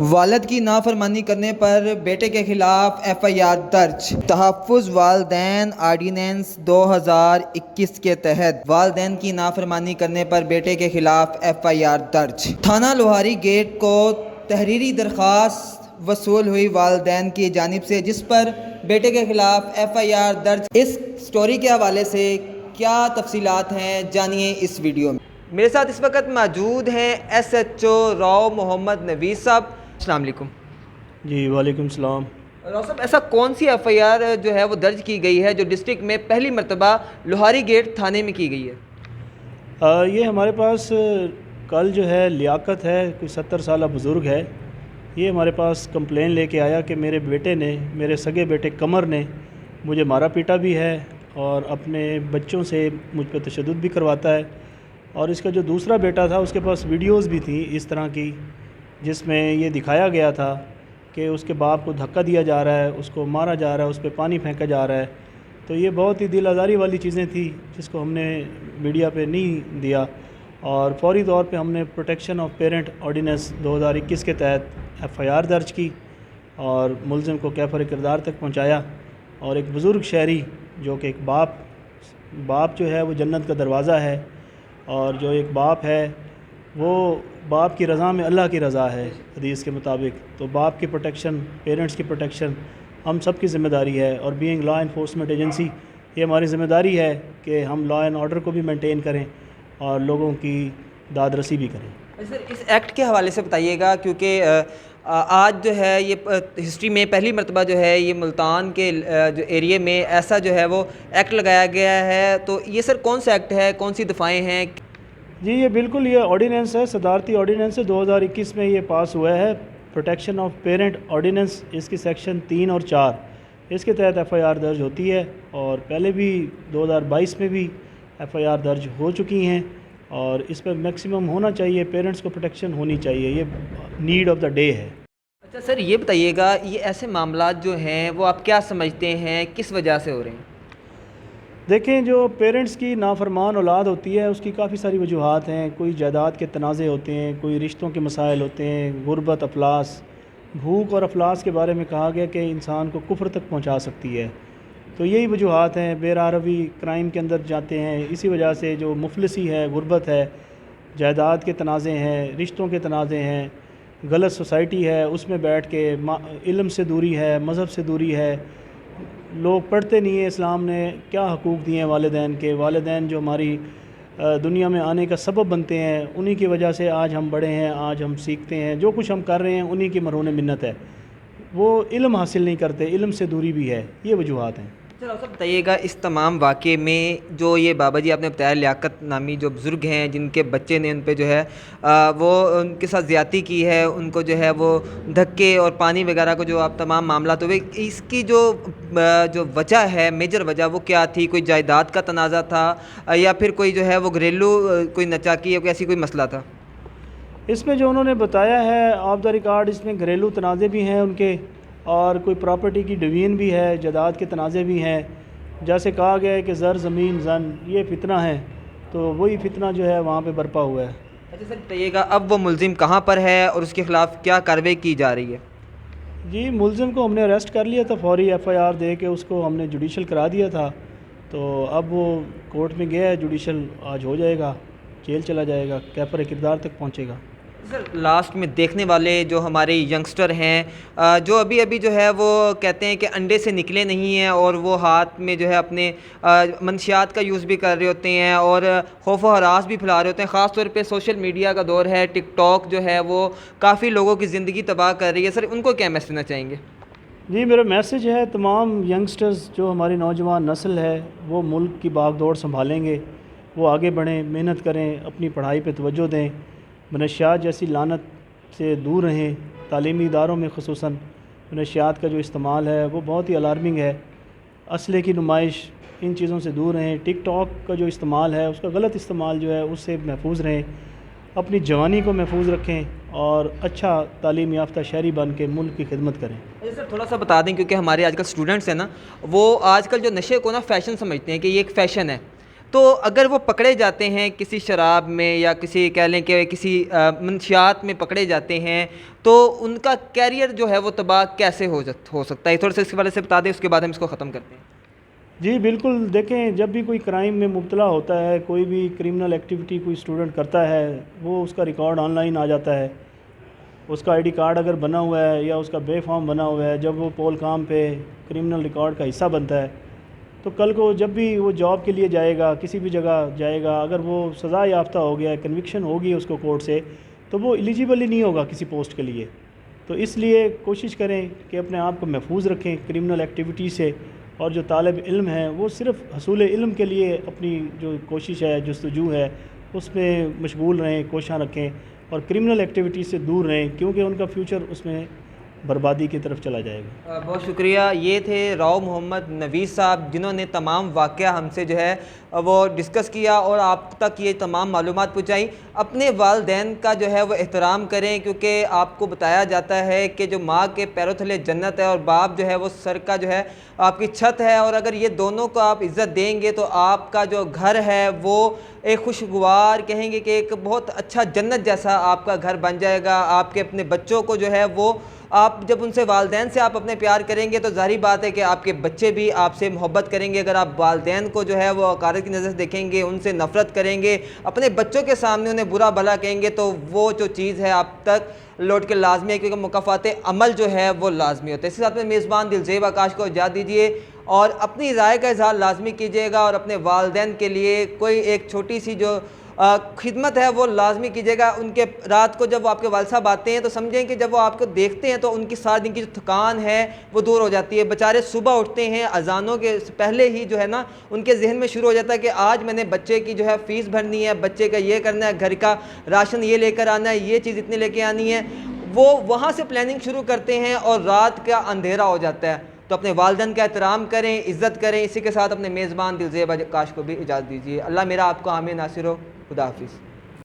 والد کی نافرمانی کرنے پر بیٹے کے خلاف ایف آئی آر درج۔ تحفظ والدین آرڈیننس 2021 کے تحت والدین کی نافرمانی کرنے پر بیٹے کے خلاف ایف آئی آر درج۔ تھانہ لوہاری گیٹ کو تحریری درخواست وصول ہوئی والدین کی جانب سے، جس پر بیٹے کے خلاف ایف آئی آر درج۔ اس سٹوری کے حوالے سے کیا تفصیلات ہیں، جانیے اس ویڈیو میں۔ میرے ساتھ اس وقت موجود ہیں ایس ایچ او راؤ محمد نویز صاحب۔ السلام علیکم۔ جی وعلیکم السلام۔ راؤ صاحب، ایسا کون سی ایف آئی آر جو ہے وہ درج کی گئی ہے جو ڈسٹرکٹ میں پہلی مرتبہ لوہاری گیٹ تھانے میں کی گئی ہے؟ یہ ہمارے پاس کل جو ہے لیاقت ہے، کوئی 70 سالہ بزرگ ہے، یہ ہمارے پاس کمپلین لے کے آیا کہ میرے بیٹے نے، میرے سگے بیٹے قمر نے مجھے مارا پیٹا بھی ہے اور اپنے بچوں سے مجھ پہ تشدد بھی کرواتا ہے، اور اس کا جو دوسرا بیٹا تھا اس کے پاس ویڈیوز بھی تھیں اس طرح کی، جس میں یہ دکھایا گیا تھا کہ اس کے باپ کو دھکا دیا جا رہا ہے، اس کو مارا جا رہا ہے، اس پہ پانی پھینکا جا رہا ہے۔ تو یہ بہت ہی دل آزاری والی چیزیں تھیں جس کو ہم نے میڈیا پہ نہیں دیا، اور فوری طور پہ ہم نے پروٹیکشن آف پیرنٹ آرڈیننس 2021 کے تحت ایف آئی آر درج کی اور ملزم کو کیفر کردار تک پہنچایا۔ اور ایک بزرگ شہری جو کہ ایک باپ جو ہے وہ جنت کا دروازہ ہے، اور جو ایک باپ ہے وہ باپ کی رضا میں اللہ کی رضا ہے حدیث کے مطابق، تو باپ کی پروٹیکشن، پیرنٹس کی پروٹیکشن ہم سب کی ذمہ داری ہے، اور بینگ لا انفورسمنٹ ایجنسی یہ ہماری ذمہ داری ہے کہ ہم لا اینڈ آرڈر کو بھی مینٹین کریں اور لوگوں کی داد رسی بھی کریں۔ سر، اس ایکٹ کے حوالے سے بتائیے گا، کیونکہ آج جو ہے یہ ہسٹری میں پہلی مرتبہ جو ہے یہ ملتان کے جو ایریے میں ایسا جو ہے وہ ایکٹ لگایا گیا ہے، تو یہ سر کون سا ایکٹ ہے، کون سی دفعیں ہیں؟ جی یہ بالکل یہ آرڈیننس ہے، صدارتی آرڈیننس ہے، 2021 میں یہ پاس ہوا ہے، پروٹیکشن آف پیرنٹ آرڈیننس، اس کی سیکشن 3 اور 4 اس کے تحت ایف آئی آر درج ہوتی ہے، اور پہلے بھی 2022 میں بھی ایف آئی آر درج ہو چکی ہیں، اور اس پہ میکسیمم ہونا چاہیے، پیرنٹس کو پروٹیکشن ہونی چاہیے، یہ نیڈ آف دا ڈے ہے۔ اچھا سر، یہ بتائیے گا، یہ ایسے معاملات جو ہیں وہ آپ کیا سمجھتے ہیں کس وجہ سے ہو رہے ہیں؟ دیکھیں، جو پیرنٹس کی نافرمان اولاد ہوتی ہے اس کی کافی ساری وجوہات ہیں، کوئی جائیداد کے تنازع ہوتے ہیں، کوئی رشتوں کے مسائل ہوتے ہیں، غربت، افلاس، بھوک اور افلاس کے بارے میں کہا گیا کہ انسان کو کفر تک پہنچا سکتی ہے، تو یہی وجوہات ہیں، بے راہ کرائم کے اندر جاتے ہیں، اسی وجہ سے جو مفلسی ہے، غربت ہے، جائیداد کے تنازع ہیں، رشتوں کے تنازع ہیں، غلط سوسائٹی ہے اس میں بیٹھ کے، علم سے دوری ہے، مذہب سے دوری ہے، لوگ پڑھتے نہیں ہیں اسلام نے کیا حقوق دیے ہیں والدین کے، والدین جو ہماری دنیا میں آنے کا سبب بنتے ہیں، انہی کی وجہ سے آج ہم بڑے ہیں، آج ہم سیکھتے ہیں، جو کچھ ہم کر رہے ہیں انہی کی مرہون منت ہے، وہ علم حاصل نہیں کرتے، علم سے دوری بھی ہے، یہ وجوہات ہیں۔ چلو سر، بتائیے گا اس تمام واقعے میں جو یہ بابا جی آپ نے بتایا لیاقت نامی جو بزرگ ہیں جن کے بچے نے ان پہ جو ہے وہ ان کے ساتھ زیادتی کی ہے، ان کو جو ہے وہ دھکے اور پانی وغیرہ کو جو آپ تمام معاملات ہوئے، اس کی جو وجہ ہے، میجر وجہ وہ کیا تھی؟ کوئی جائیداد کا تنازع تھا یا پھر کوئی جو ہے وہ گھریلو کوئی نچاکی یا کوئی ایسی کوئی مسئلہ تھا؟ اس میں جو انہوں نے بتایا ہے آف دا ریکارڈ، اس میں گھریلو تنازع بھی ہیں ان کے، اور کوئی پراپرٹی کی ڈویژن بھی ہے، جائیداد کے تنازع بھی ہیں، جیسے کہا گیا ہے کہ زر زمین زن یہ فتنہ ہے، تو وہی فتنہ جو ہے وہاں پہ برپا ہوا ہے۔ اچھا سر، بتائیے گا اب وہ ملزم کہاں پر ہے اور اس کے خلاف کیا کارروائی کی جا رہی ہے؟ جی ملزم کو ہم نے اریسٹ کر لیا تھا، فوری ایف آئی آر دے کے اس کو ہم نے جوڈیشل کرا دیا تھا، تو اب وہ کورٹ میں گیا ہے، جوڈیشل آج ہو جائے گا، جیل چلا جائے گا، کیفر کردار تک پہنچے گا۔ سر، لاسٹ میں دیکھنے والے جو ہمارے ینگسٹر ہیں جو ابھی جو ہے وہ کہتے ہیں کہ انڈے سے نکلے نہیں ہیں، اور وہ ہاتھ میں جو ہے اپنے منشیات کا یوز بھی کر رہے ہوتے ہیں اور خوف و ہراس بھی پھیلا رہے ہوتے ہیں، خاص طور پہ سوشل میڈیا کا دور ہے، ٹک ٹاک جو ہے وہ کافی لوگوں کی زندگی تباہ کر رہی ہے، سر ان کو کیا میسج دینا چاہیں گے؟ جی میرا میسج ہے تمام ینگسٹرز جو ہماری نوجوان نسل ہے وہ ملک کی باغ دوڑ سنبھالیں گے، وہ آگے بڑھیں، محنت کریں، اپنی پڑھائی پہ توجہ دیں، منشیات جیسی لعنت سے دور رہیں، تعلیمی اداروں میں خصوصاً منشیات کا جو استعمال ہے وہ بہت ہی الارمنگ ہے، اسلحے کی نمائش، ان چیزوں سے دور رہیں، ٹک ٹاک کا جو استعمال ہے اس کا غلط استعمال جو ہے اس سے محفوظ رہیں، اپنی جوانی کو محفوظ رکھیں اور اچھا تعلیم یافتہ شہری بن کے ملک کی خدمت کریں۔ سر تھوڑا سا بتا دیں، کیونکہ ہمارے آج کل اسٹوڈنٹس ہیں نا، وہ آج کل جو نشے کو نا فیشن سمجھتے ہیں کہ یہ ایک فیشن ہے، تو اگر وہ پکڑے جاتے ہیں کسی شراب میں یا کسی کہہ لیں کہ کسی منشیات میں پکڑے جاتے ہیں تو ان کا کیریئر جو ہے وہ تباہ کیسے ہو سکتا ہے؟ تھوڑا سا اس کے بارے سے بتا دیں، اس کے بعد ہم اس کو ختم کرتے ہیں۔ جی بالکل، دیکھیں جب بھی کوئی کرائم میں مبتلا ہوتا ہے، کوئی بھی کرمنل ایکٹیویٹی کوئی اسٹوڈنٹ کرتا ہے، وہ اس کا ریکارڈ آن لائن آ جاتا ہے۔ اس کا آئی ڈی کارڈ اگر بنا ہوا ہے یا اس کا بے فارم بنا ہوا ہے، جب وہ پول کام پہ کرمنل ریکارڈ کا حصہ بنتا ہے تو کل کو جب بھی وہ جاب کے لیے جائے گا، کسی بھی جگہ جائے گا، اگر وہ سزا یافتہ ہو گیا ہے، کنوکشن ہوگی اس کو کورٹ سے، تو وہ ایلیجیبل ہی نہیں ہوگا کسی پوسٹ کے لیے۔ تو اس لیے کوشش کریں کہ اپنے آپ کو محفوظ رکھیں کرمنل ایکٹیویٹی سے، اور جو طالب علم ہیں وہ صرف حصول علم کے لیے اپنی جو کوشش ہے، جستجو ہے، اس میں مشغول رہیں، کوشاں رکھیں اور کرمنل ایکٹیویٹی سے دور رہیں، کیونکہ ان کا فیوچر اس میں بربادی کی طرف چلا جائے گا۔ بہت شکریہ۔ یہ تھے راؤ محمد نویس صاحب، جنہوں نے تمام واقعہ ہم سے جو ہے وہ ڈسکس کیا اور آپ تک یہ تمام معلومات پہنچائیں۔ اپنے والدین کا جو ہے وہ احترام کریں، کیونکہ آپ کو بتایا جاتا ہے کہ جو ماں کے پیروں تلے جنت ہے اور باپ جو ہے وہ سر کا جو ہے آپ کی چھت ہے، اور اگر یہ دونوں کو آپ عزت دیں گے تو آپ کا جو گھر ہے وہ ایک خوشگوار کہیں گے کہ ایک بہت اچھا جنت جیسا آپ کا گھر بن جائے گا۔ آپ کے اپنے بچوں کو جو ہے وہ آپ جب ان سے والدین سے آپ اپنے پیار کریں گے تو ظاہری بات ہے کہ آپ کے بچے بھی آپ سے محبت کریں گے۔ اگر آپ والدین کو جو ہے وہ حقارت کی نظر سے دیکھیں گے، ان سے نفرت کریں گے، اپنے بچوں کے سامنے انہیں برا بھلا کہیں گے، تو وہ جو چیز ہے آپ تک لوٹ کے لازمی ہے، کیونکہ مکافات عمل جو ہے وہ لازمی ہوتا ہے۔ اس کے ساتھ میں میزبان دلزیب آکاش کو اجازت دیجیے اور اپنی رائے کا اظہار لازمی کیجیے گا، اور اپنے والدین کے لیے کوئی ایک چھوٹی سی جو خدمت ہے وہ لازمی کیجیے گا۔ ان کے رات کو جب آپ کے والد صاحب آتے ہیں تو سمجھیں کہ جب وہ آپ کو دیکھتے ہیں تو ان کی سارے دن کی جو تھکان ہے وہ دور ہو جاتی ہے۔ بیچارے صبح اٹھتے ہیں، اذانوں کے پہلے ہی جو ہے نا ان کے ذہن میں شروع ہو جاتا ہے کہ آج میں نے بچے کی جو ہے فیس بھرنی ہے، بچے کا یہ کرنا ہے، گھر کا راشن یہ لے کر آنا ہے، یہ چیز اتنی لے کے آنی ہے، وہ وہاں سے پلاننگ شروع کرتے ہیں اور رات کا اندھیرا ہو جاتا ہے۔ تو اپنے والدین کا احترام کریں، عزت کریں۔ اسی کے ساتھ اپنے میزبان دلزیب آکاش کو بھی اجازت دیجیے۔ اللہ میرا آپ کو حامی ناصر ہو۔ خدا حافظ۔